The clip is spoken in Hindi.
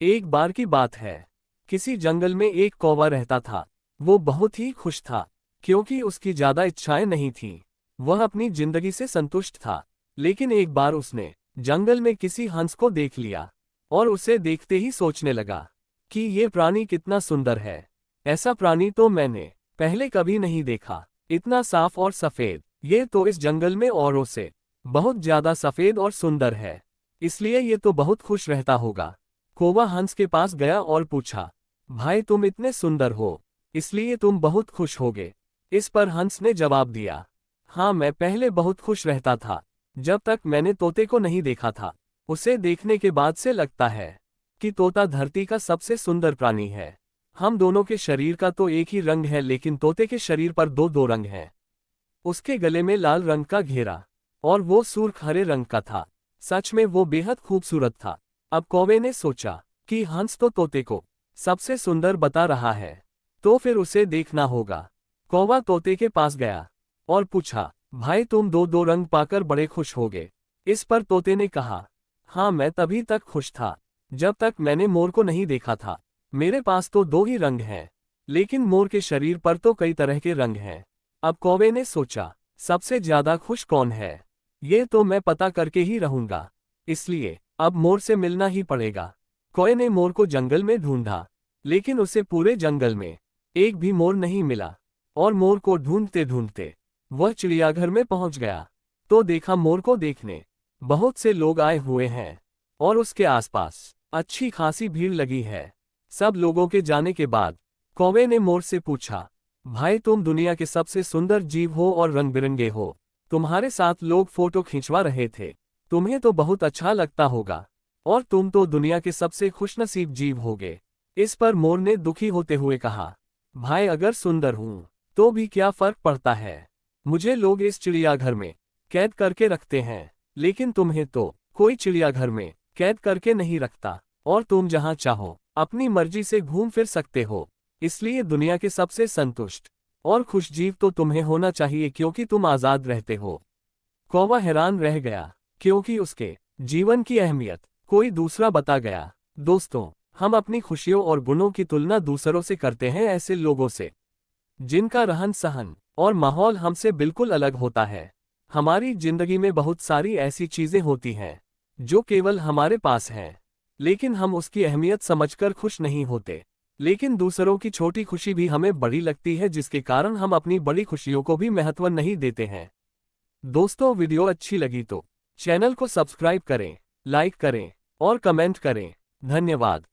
एक बार की बात है। किसी जंगल में एक कौवा रहता था। वो बहुत ही खुश था, क्योंकि उसकी ज्यादा इच्छाएं नहीं थीं। वह अपनी जिंदगी से संतुष्ट था। लेकिन एक बार उसने जंगल में किसी हंस को देख लिया, और उसे देखते ही सोचने लगा कि ये प्राणी कितना सुंदर है। ऐसा प्राणी तो मैंने पहले कभी नहीं देखा। इतना साफ और सफेद, ये तो इस जंगल में औरों से बहुत ज्यादा सफेद और सुंदर है। इसलिए ये तो बहुत खुश रहता होगा। कौवा हंस के पास गया और पूछा, भाई तुम इतने सुंदर हो, इसलिए तुम बहुत खुश होगे। इस पर हंस ने जवाब दिया, हाँ मैं पहले बहुत खुश रहता था, जब तक मैंने तोते को नहीं देखा था। उसे देखने के बाद से लगता है कि तोता धरती का सबसे सुंदर प्राणी है। हम दोनों के शरीर का तो एक ही रंग है, लेकिन तोते के शरीर पर दो दो रंग हैं। उसके गले में लाल रंग का घेरा, और वो सुर्ख हरे रंग का था। सच में वो बेहद खूबसूरत था। अब कौवे ने सोचा कि हंस तो तोते को सबसे सुंदर बता रहा है, तो फिर उसे देखना होगा। कौवा तोते के पास गया और पूछा, भाई तुम दो दो रंग पाकर बड़े खुश होगे। इस पर तोते ने कहा, हाँ मैं तभी तक खुश था जब तक मैंने मोर को नहीं देखा था। मेरे पास तो दो ही रंग हैं, लेकिन मोर के शरीर पर तो कई तरह के रंग हैं। अब कौवे ने सोचा, सबसे ज्यादा खुश कौन है, ये तो मैं पता करके ही रहूंगा। इसलिए अब मोर से मिलना ही पड़ेगा। कौवे ने मोर को जंगल में ढूंढा, लेकिन उसे पूरे जंगल में एक भी मोर नहीं मिला। और मोर को ढूंढते ढूंढते वह चिड़ियाघर में पहुंच गया, तो देखा मोर को देखने बहुत से लोग आए हुए हैं, और उसके आसपास अच्छी खासी भीड़ लगी है। सब लोगों के जाने के बाद कौवे ने मोर से पूछा, भाई तुम दुनिया के सबसे सुंदर जीव हो और रंग बिरंगे हो। तुम्हारे साथ लोग फोटो खिंचवा रहे थे, तुम्हें तो बहुत अच्छा लगता होगा, और तुम तो दुनिया के सबसे खुशनसीब जीव होगे। इस पर मोर ने दुखी होते हुए कहा, भाई अगर सुंदर हूं तो भी क्या फर्क पड़ता है। मुझे लोग इस चिड़ियाघर में कैद करके रखते हैं, लेकिन तुम्हें तो कोई चिड़ियाघर में कैद करके नहीं रखता, और तुम जहां चाहो अपनी मर्जी से घूम फिर सकते हो। इसलिए दुनिया के सबसे संतुष्ट और खुश जीव तो तुम्हें होना चाहिए, क्योंकि तुम आजाद रहते हो। कौवा हैरान रह गया, क्योंकि उसके जीवन की अहमियत कोई दूसरा बता गया। दोस्तों, हम अपनी खुशियों और गुणों की तुलना दूसरों से करते हैं, ऐसे लोगों से जिनका रहन सहन और माहौल हमसे बिल्कुल अलग होता है। हमारी जिंदगी में बहुत सारी ऐसी चीजें होती हैं जो केवल हमारे पास हैं, लेकिन हम उसकी अहमियत समझकर खुश नहीं होते। लेकिन दूसरों की छोटी खुशी भी हमें बड़ी लगती है, जिसके कारण हम अपनी बड़ी खुशियों को भी महत्व नहीं देते हैं। दोस्तों, वीडियो अच्छी लगी तो चैनल को सब्सक्राइब करें, लाइक करें और कमेंट करें। धन्यवाद।